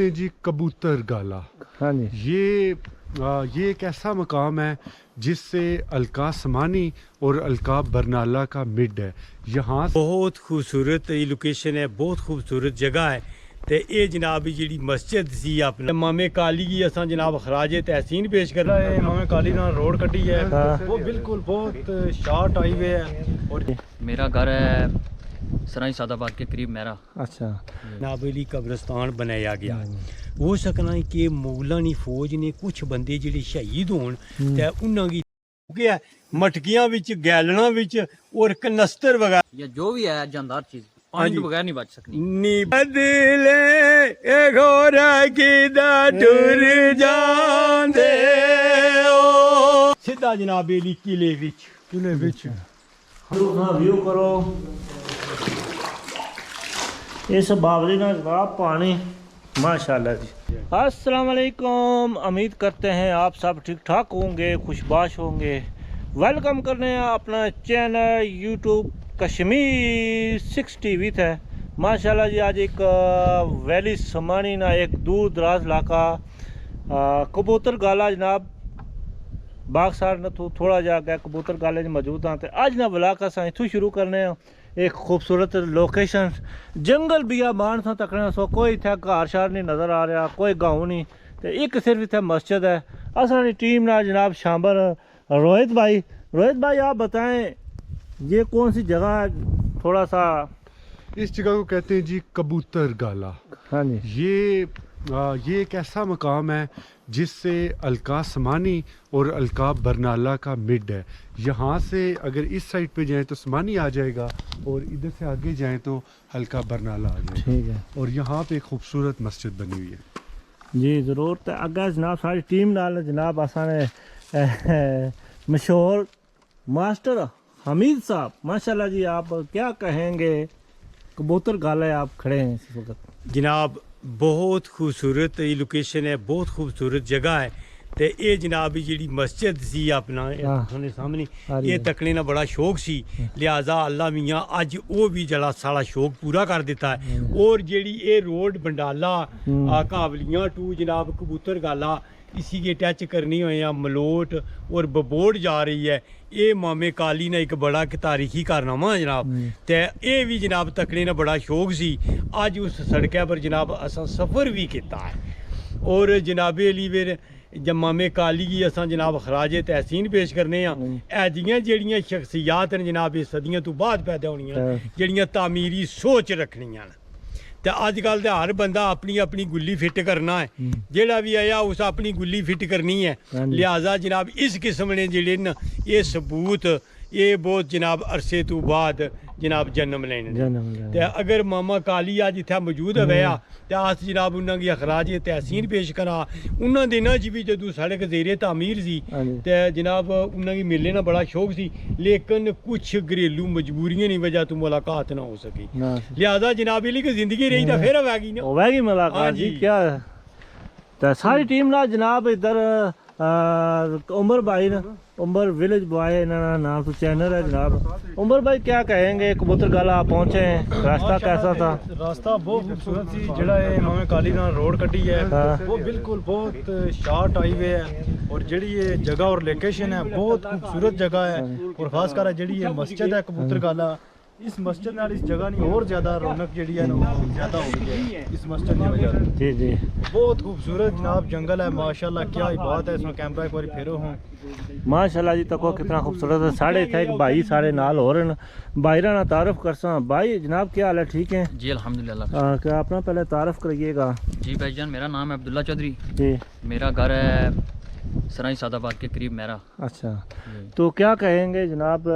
कहते हैं जी कबूतर गाला। हाँ जी। ये एक ऐसा मकाम है जिससे अलका समानी और अलका बरनाला का मिड है। यहाँ बहुत खूबसूरत लोकेशन है, बहुत खूबसूरत जगह है। तो ये जनाब जी मस्जिद सी अपना मामे काली की असा जनाब खराज तहसीन पेश कर रहा है। मामे काली ना रोड कटी है, वो बिल्कुल बहुत शार्ट हाईवे है। और मेरा घर है सराई सादाबाद के करीब मेरा। अच्छा। नाबेली कब्रिस्तान बनाया गया। हो सकना है कि मुगलों की फौज ने कुछ बंदे जिहड़े शहीद होन ते उन्हां दी गया मटकियां विच गैलना विच और कनस्तर वगैरह या जो भी है जानदार चीज पानी के बगैर नहीं बच सकती। नी बदले ए घोड़ा किदा टुर जांदे ओ सीधा जनाबेली किले विच व्यू करो इस बावली ना जनाब पानी माशाल्लाह जी। अस्सलाम वालेकुम, उम्मीद करते हैं आप सब ठीक ठाक होंगे, खुशबाश होंगे। वेलकम करने हैं अपना चैनल यूट्यूब कश्मीर 60 विथ है माशाल्लाह जी। आज एक वैली समानी ना एक दूर दराज इलाका कबूतर गाला जनाब बागसार न थोड़ा जा गया कबूतर गाले मौजूद हाँ। अज ना ब्लॉग अस इतों शुरू करने एक खूबसूरत लोकेशन जंगल बियाबान था तकने सो कोई इतना घर शार नहीं नज़र आ रहा, कोई गाँव नहीं। तो एक सिर्फ इतना मस्जिद है। असानी टीम ना जनाब शामर रोहित भाई आप बताएं ये कौन सी जगह है? थोड़ा सा इस जगह को कहते हैं जी कबूतर गाला। हाँ जी। ये एक ऐसा मकाम है जिससे अलका समानी और अलका बरनाला का मिड है। यहाँ से अगर इस साइड पे जाएं तो समानी आ जाएगा और इधर से आगे जाएं तो हल्का बरनाला आ जाएगा। ठीक है। और यहाँ पे एक खूबसूरत मस्जिद बनी हुई है जी ज़रूर। तो अगर जनाब सारी टीम नाल जनाब असाने मशहूर मास्टर हमीद साहब माशाल्लाह जी, आप क्या कहेंगे? कबूतर गाला आप खड़े हैं इस वक्त। जनाब बहुत खूबसूरत लोकेशन है, बहुत खूबसूरत जगह है। तो ये जनाब जी मस्जिद सी अपना थोड़े सामने ये तकने ना बड़ा शौक सी, लिहाजा अल्लाह मियाँ अज वो भी जड़ा सारा शौक पूरा कर देता है। और जी ये रोड बंडाला काबलियाँ टू जनाब कबूतर गाला इसी के टच करनी हो या मलोट और बबोड़ जा रही है। ये मामे काली ने एक बड़ा तारीखी कारनामा है जनाब। तो ये भी जनाब तकने ना बड़ा शौक सी। अज उस सड़क पर जनाब असा सफ़र भी किया है। और जनाबे अली फिर जब मामे काली की असा जनाब खराज तहसीन पेश करने ऐजियां जड़ियाँ शख्सियात ने जनाब ये सदियों तो बाद पैदा होनियां जड़ियाँ तामीरी सोच रखनियां। तो अजकल तो हर बंदा अपनी अपनी गुल्ली फिट करना है, जेड़ा भी आया उस अपनी गुल्ली फिट करनी है। लिहाजा जनाब इस किस्म ने जेड़े न ये सबूत ये बहुत जनाब अरसे तो बाद जनाब जन्म लेने। तो अगर मामा काली अज इत्थे मौजूद होया तो अस जनाब उन्होंने अखराज तहसीन पेश करा। उन्होंने दिनों भी जदों सड़क जेरे तामीर सी तो जनाब उन्होंने मिलने ना बड़ा शौक सी, लेकिन कुछ घरेलू मजबूरियों की वजह तो मुलाकात ना हो सकी। लिहाजा जनाब इली की जिंदगी रही तो फिर होगी मुलाकात जी। क्या तो सारी टीम ना जनाब इधर उमर भाई ना उमर विलेज बॉय नाम तो चैनल है जनाब। उमर भाई क्या कहेंगे? कबूतर गाला आप पहुंचे हैं, रास्ता कैसा था? रास्ता बहुत खूबसूरत सी, जड़ा इमाम काली ना रोड कटी है वो बिल्कुल बहुत शार्ट हाईवे है। और जड़ी ये जगह और लोकेशन है बहुत खूबसूरत जगह है। और खासकर जड़ी ये मस्जिद है कबूतर गाला, इस मस्जिद नाल इस जगह नहीं और ज्यादा रौनक जड़ी है ना ज्यादा हो गई है इस मस्जिद की वजह से। जी बहुत खूबसूरत जनाब जंगल है माशाल्लाह, क्या ही बात है। इसमें कैमरा एक बार फेरो हूँ माशाल्लाह जी। तको कितना खूबसूरत है। साढ़े थे एक भाई साढ़े नाल हो रहे हैं, भाई ना तारफ कर सा। भाई जनाब क्या हाल है? ठीक है जी अल्हम्दुलिल्लाह। क्या अपना पहले तारफ करिएगा? जी भाईजान मेरा नाम है अब्दुल्ला चौधरी जी। मेरा घर है सराई सादाबाद के करीब मेरा। अच्छा। तो क्या कहेंगे जनाब,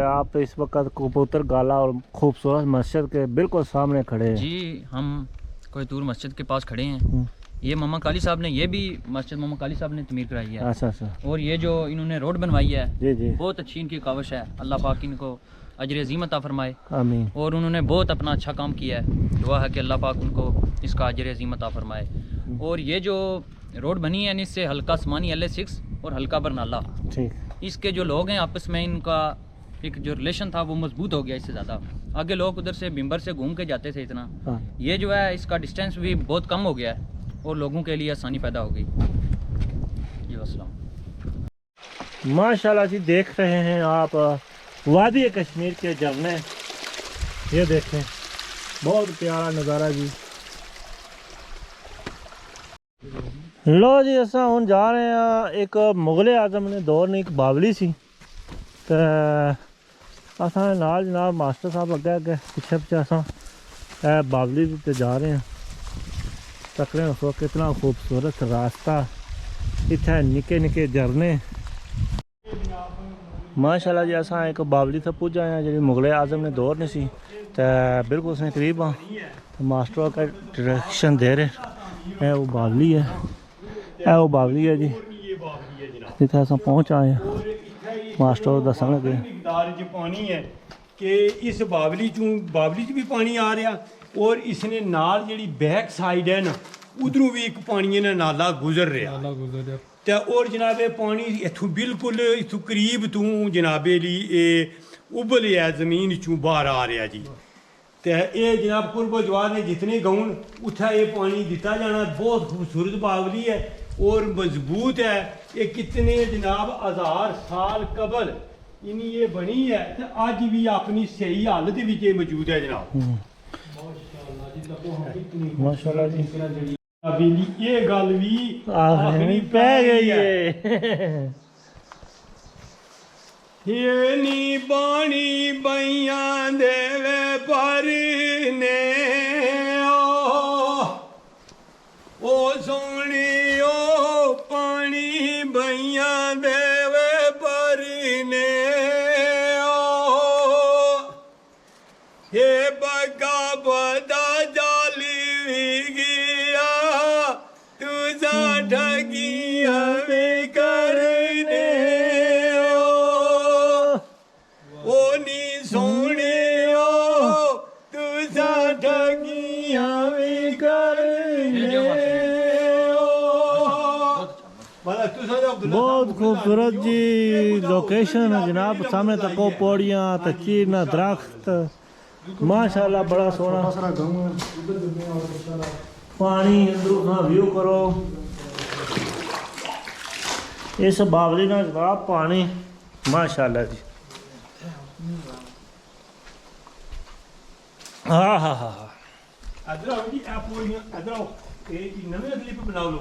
आप इस वक्त कबूतर गाला और खूबसूरत मस्जिद के बिल्कुल सामने खड़े हैं। जी हम कोई दूर मस्जिद के पास खड़े हैं। ये मामा काली साहब ने ये भी मस्जिद मामा काली साहब ने तमीर कराई है। अच्छा। और ये जो इन्होंने रोड बनवाई है जी बहुत अच्छी इनकी काविश है। अल्लाह पाक इनको अजर अज़ीम अता फरमाए। आमीन। और उन्होंने बहुत अपना अच्छा काम किया है। दुआ है कि अल्लाह पाक उनको इसका अजर अज़ीम अता फरमाए। और ये जो रोड बनी है इससे हल्का समानी LA6 और हल्का बरनाला ठीक, इसके जो लोग हैं आपस में इनका एक जो रिलेशन था वो मजबूत हो गया इससे ज़्यादा। आगे लोग उधर से बिम्बर से घूम के जाते थे इतना, ये जो है इसका डिस्टेंस भी बहुत कम हो गया है। और लोगों के लिए आसानी पैदा हो गई। जी अस्सलाम। माशाल्लाह जी, देख रहे हैं आप वादी कश्मीर के झरने, ये देखें बहुत प्यारा नज़ारा जी। लो जी, असा हुण जा रहे हैं एक मुगले आजम ने दौर ने एक बावली सी, तो असा नाल जनाब मास्टर साहब अगे अगे पिछे पिछे असा बावली ते जा रहे हैं। तकड़े सो कितना खूबसूरत रास्ता, इत्थे निके निके झरने। माशाल्लाह जी, असा एक बावली ते पुज आए हैं जी मुगले आजम ने दौर ने सी, तो बिल्कुल उसने करीब हाँ, तो मास्टर का डायरेक्शन दे रहे है। वो बावली है, वो बावली है जी जिथे अस पहुँच आए हैं। मास्टर दसन लगे मिकदार च पानी है कि इस बावली च भी पानी आ रहा, और इसने नाल जी बैक साइड है ना, उधरों भी एक पानी ने नाला गुजर रहा। तो और जनाबे पानी इथों बिल्कुल इथों करीब तू जनाबे ली उबल है जमीन चू बाहर आ रहा जी। तो ये जनाब कुर्बो जवाब ने जितने गाउन उत्थे ये पानी दिता जाना। बहुत खूबसूरत बावली है और मजबूत है। ये कितने जनाब 1000 साल कबल इन्हीं ये बनी है, तो अज भी अपनी सही हालत में मौजूद है जनाब। माशाल्लाह जी, अभी ये गल भी आखिरी पै गई है। ये नी पानी बइया देवे पर ने ओ सोनी ओ पानी बइया देवे पर ने ये बगा बदा जाली भी गया तुझा ठगी हमें करने ओ नी सोने ओ तुझा ठगी हमें करने बहुत खूबसूरत जी लोकेशन है जनाब। सामने तको पौड़ियाँ, तचीर दरख्त, माशाल्लाह बड़ा सोहना पानी। अंदरों व्यू करो इस बावली ना जनाब, पानी माशाल्लाह जी। हाँ हाँ हाँ इधर आओ जी, आप इधर आओ, ये नवे क्लिप बना लो,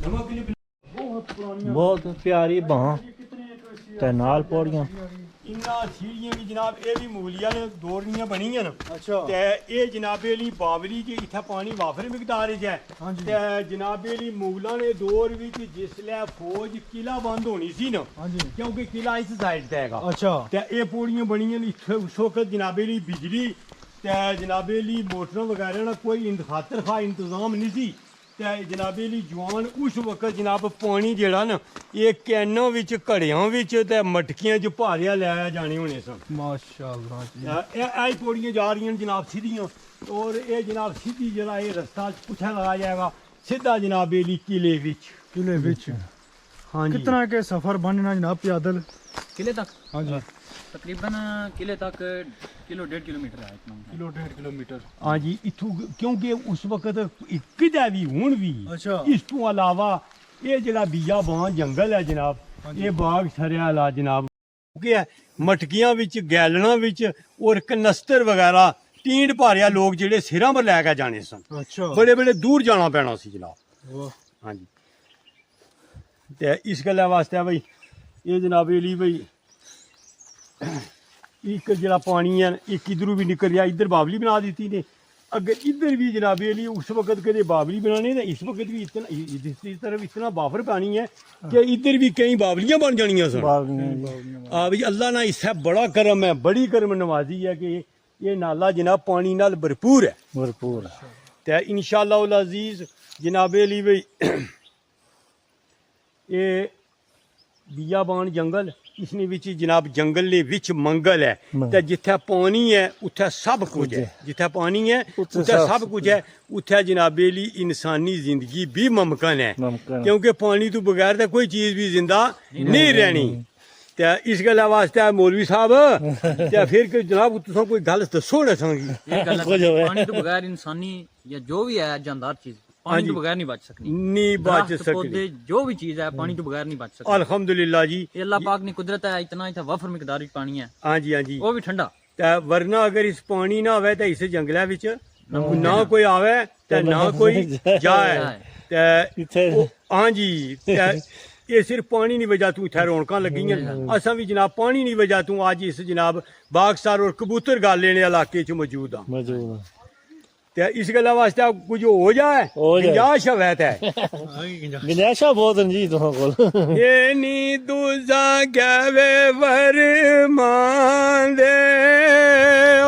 नवा क्लिप। बहुत प्यारी बां ते नाल पौड़ियाँ। इन्ना सीढ़ियां भी जनाब ये भी मुगलिया ने दौर दियां बनी हैं। अच्छा, ते ये जनाबे ली बावली जी इत्थे पानी वाफर मिकदार च है। ते जनाबे ली मुगलों ने दौर विच जिसलै फौज किला बंद होनी सी ना, क्योंकि किला इस साइड ते हैगा। अच्छा, ते ये पौड़ियां बनियां इत्थे उस वक्त जनाबे ली बिजली ते जनाबे ली मोटरां वगैरह ना कोई खातर खा इंतजाम नहीं सी। ते जनाबे ली जवान उस वक्त जनाब पानी जेड़ा ना ये कैनां विच, घड़ियां विच ते मटकियां च भारिया लाया जाने होने सन। माशाअल्लाह जी, ऐ पौड़ियां जा रही हैं जनाब सीधियां, और ये जनाब सीधी जरा ये रास्ता कुत्थे लगाया जाएगा सीधा जनाबे ली किले विच। हाँ जी, कितना के सफर बनना जनाब पैदल किले तक? हाँ जी, तकरीबन किले तक किलो 1.5 किलोमीटर है इतना। Kilo 1.5 kilometre. हाँ जी, इथों क्योंकि उस वक्त किदा भी हुण भी अच्छा, इस तो अलावा ये जरा बियाबान जंगल है जनाब, ये बाग सरिया ला जनाब है मटकियां विच, गैलना विच और कनस्तर वगैरह टींड भारिया लोग जेड़े सिरां पर लैके जाने सन। अच्छा, बड़े बड़े दूर जाना पैना सी जनाब। हाँ जी, ते इस गल्ला वास्ते भाई ये जनाब ये भाई एक जरा पानी है एक इधरों भी निकल गया, इधर बावली बना दी ने। अगर इधर भी जनाब ये उस वक्त कदे बावली बनाने तो इस वक्त भी इतना इस तरफ इतना बाफर पानी है कि इधर भी कई बावलियां बन जानियां सन। भाई अल्लाह ना इससे बड़ा करम है, बड़ी करम नवाजी है कि ये नाला जनाब पानी नाल भरपूर है। तो इंशाअल्लाह अजीज जनाब अली भाई ये बियाबान जंगल इसने विच जनाब जंगल ने विच मंगल है, ते जिथे पानी है उत्थे सब कुछ है। जिथे पानी है उत्थे सब कुछ है। उत्थे जनाबे ली इंसानी जिंदगी भी मुमकिन है, क्योंकि पानी तो बगैर तो कोई चीज भी जिंदा नहीं रहनी। ते इस गल्ला वास्ते मौलवी साहब ते फिर जनाब तुसां कोई गल दसो ना संगी पानी तो बगैर इंसानी या जो भी है जानदार चीज पानी के बगैर नहीं बच सकती, नहीं बच दरख्त, सकती। पौधे जो भी चीज है पानी के बगैर नहीं बच सकती। अल्हम्दुलिल्लाह जी, ये अल्लाह पाक ने कुदरत है, इतना वफर मिकदार च पानी है, हाँ जी हाँ जी। वो भी ठंडा। ते वरना अगर इस पानी ना आवे तो इस जंगल विच ना कोई आवे ते ना कोई जाए ते हाँ जी। ते ये सिर्फ पानी नहीं वजह तू इत्थे रौनकां लगियां, असां भी जनाब पानी नहीं वजह तू अज इस जनाब बागसर और कबूतर गल लेने इलाके च मौजूद हाँ। ते इस गल्ला वास्ते कुछ हो जाए गुंजाइश है ते गुंजाइशा बहुत हैं जी तुहां कोल। ये नी दूजा गवे वरमान दे ओ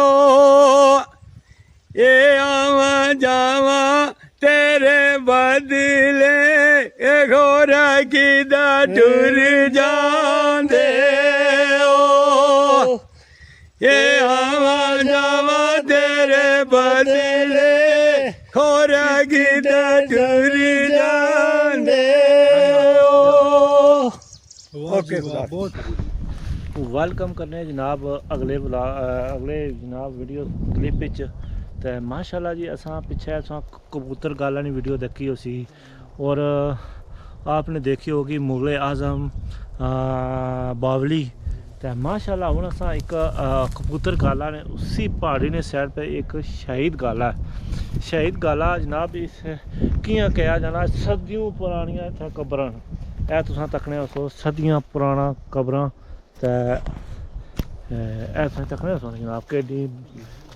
ये आवा जावा तेरे बदले ए घोरा किदा टुर जांदे ओ ये आवा जावा तेरे बदले घोरा किदा टुर जांदे ओ। ओके बहुत वेलकम करने जनाब अगले जनाब वीडियो क्लिप विच। ते माशाल्लाह जी असां पिछे असां कबूतर गाला नी वीडियो देखी उसी, और आपने देखी होगी मुगल आज़म बावली। तो माशाल्लाह हुण असां एक कबूतर गाला ने उसी पहाड़ी ने साइड पे एक शहीद गाला है। शहीद गाला जनाब इस कियां कहा जाना, सदियों पुरानियां इत्थै कबरां ए तुसां तकने हो सदियां पुराना कबरां। ते तुसां तकने हो जनाब केडी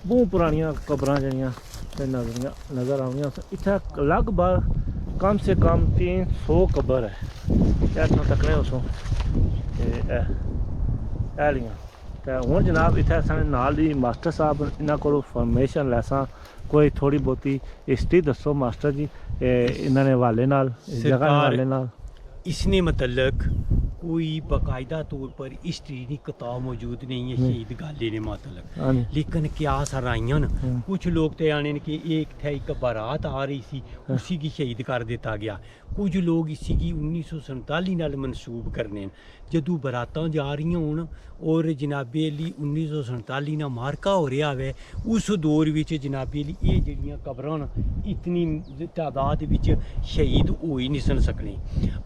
बहुत पुरानियां कबरां जेहड़ियां नज़र आउंदियां इत्थै लगभग कम से कम 300 कबर है। तुसां तकने हो लियां। तो हुण जनाब इत्थै साढ़े नाल ही मास्टर साहब इन्हां कोलों फॉर्मेशन लैसां कोई थोड़ी बहुती हिस्ट्री दसो मास्टर जी इन्हां ने हवाले नाल, इस जगह दे हवाले नाल। इसने मतलब कोई बाकायदा तौर पर हिस्ट्री की किताब मौजूद नहीं है शहीद गाले ने मतलब, लेकिन क्या सराइयां न कुछ लोग तो आने कि एक बारात आ रही सी उसी की शहीद कर दिता गया, कुछ लोग इसी की 1947 नाल मनसूब करने जदों बरातां जा रही होन और जनाबे अली 1947 ना मारका हो रहा है उस दौर विच जनाबे अली ये जड़ियां कबरां न इतनी तादाद विच शहीद हो ही नहीं सन सकने।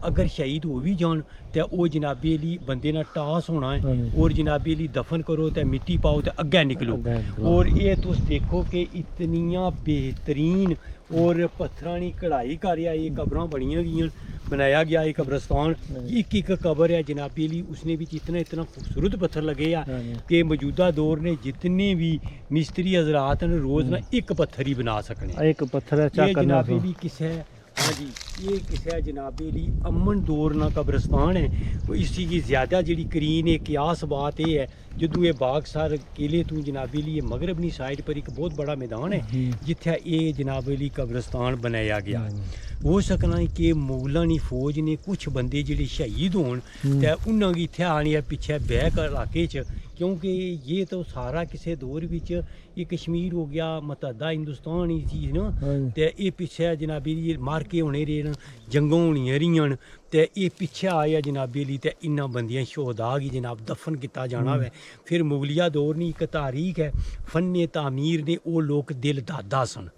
अगर शहीद हो भी जान तो वो जनाबे अली बंदे ना टास होना है और जनाबे अली दफन करो तो मिट्टी पाओ तो अग्गै निकलो। और ये तुस देखो कि इतनियां बेहतरीन और पत्थरां दी कढ़ाई करिया ये कबरां बनियां गईयां, बनाया गया ये कब्रस्तान। एक कबर है जनाबे अली उसने भी इतना खूबसूरत पत्थर लगे आ कि मौजूदा दौर ने जितने भी मिस्त्री हजरात न रोज़ ना एक पत्थर ही बना सकने। एक पत्थर है जनाबे अली किसे हाँ जी ये किसे जनाबे अली अमन दौर ना कब्रस्तान है। तो इसी की ज़्यादा जी करीन है कियास बात यह है जदों ये बागसर किले तू जनाबे अली मगरबनी साइड पर एक बहुत बड़ा मैदान है जिथे ये जनाबे अली कब्रस्तान बनाया गया। हो सकना है कि मुगलों की फौज ने कुछ बंदे जिहड़े शहीद होन ते उन्हां गी इत्थे आने पिछे बैक इलाके च, क्योंकि ये तो सारा किसी दौर विच ये कश्मीर हो गया मतहदा हिंदुस्तान ही सी ना, ते ये पिछे जनाबे अली मारके होने रहे न जंगां होनियां रहियां न ते ये पिछे आया जनाबे अली ते इन्हां बंदियां शोहदा गी जनाब दफन किया जाना है। फिर मुगलिया दौर नी एक तारीख है फन्ने तामीर ने वो लोग दिल दादा सन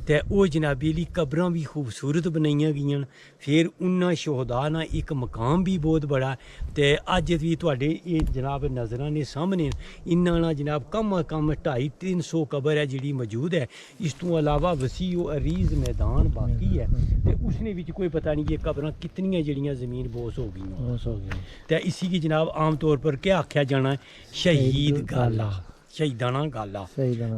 ते वो जनाबे अली कबरां भी खूबसूरत बनाइयां गईयां। फिर उन्हां शोहदा ना एक मकाम भी बहुत बड़ा ते अज भी तुहाडे ये जनाब नज़रां ने सामने इन्हां ना जनाब कम अज कम 250-300 कबर है जिहड़ी मौजूद है। इस तो अलावा वसी व अरीज़ मैदान बाकी है ते उसने विच कोई पता नहीं ये कबरां कितनियां जिहड़ियां ज़मीन बोस हो गई ते इसी की जनाब आम तौर पर क्या आख्या जाना है शहीद गाला, शहीदाना गाला।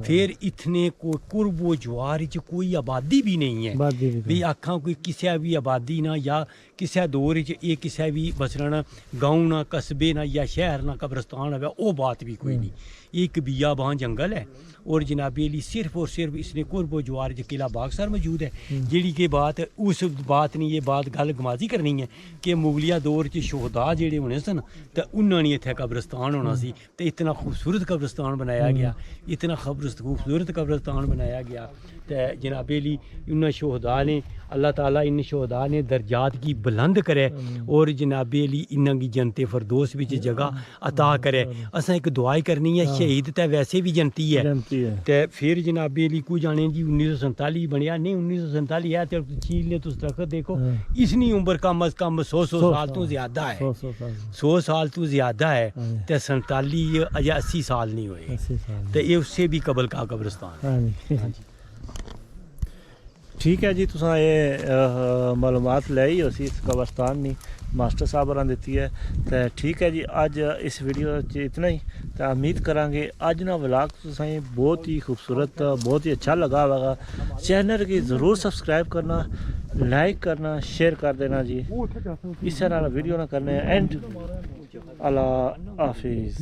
फिर इतने कोई कुर्बो जवार च कोई आबादी भी नहीं है भी आखा कोई किसी भी आबादी ना या किसी दौर च ये किसी भी मसलन गाँव ना कस्बे ना या शहर ना कब्रस्तान है वो बात भी कोई नहीं। एक बियाबान जंगल है और जनाबे अली सिर्फ और सिर्फ इसने कुर्बो जवार च किला बागसर मौजूद है। जिहड़ी के बात उस बात नहीं ये बात गल गमाजी करनी है कि मुगलिया दौर च शोहदा जेहड़े होने सन तो उन्होंने नहीं इत्थे कब्रस्तान होना सी ते इतना खूबसूरत कब्रस्तान बनाया गया, इतना खूबसूरत कब्रस्तान बनाया गया। ते जनाबे अली उन शहदा ने अल्लाह ताला इन शहदा ने दर्जात की बुलंद करे और जनाबे अली इन्हां गी जनते फरदौस विच जगह अता करे। असां एक दुआ करनी है, शहीद ते वैसे भी जनती है ते फिर जनाबे अली को जाने जी 1947 बनया नहीं 1947 है ते चील ने तुस दरख्त देखो इसनी उम्र कम अज कम 100 साल तो ज्यादा है, 100 साल तो ज्यादा है ते 47 या 80 साल नहीं हुए ते ये उससे भी कबल का कब्रिस्तान। ठीक है जी, तुसा ये मालूमात लाई उसी इस कब्रस्तान नी मास्टर साहब होरां दित्ती है। तो ठीक है जी, अज इस वीडियो च इतना ही। तो उम्मीद करांगे अज ना व्लॉग तुसें बहुत ही खूबसूरत बहुत ही अच्छा लगा होगा। चैनल की ज़रूर सब्सक्राइब करना, लाइक करना, शेयर कर देना जी। इस तरह वीडियो ना करने एंड अल्लाह हाफिज़।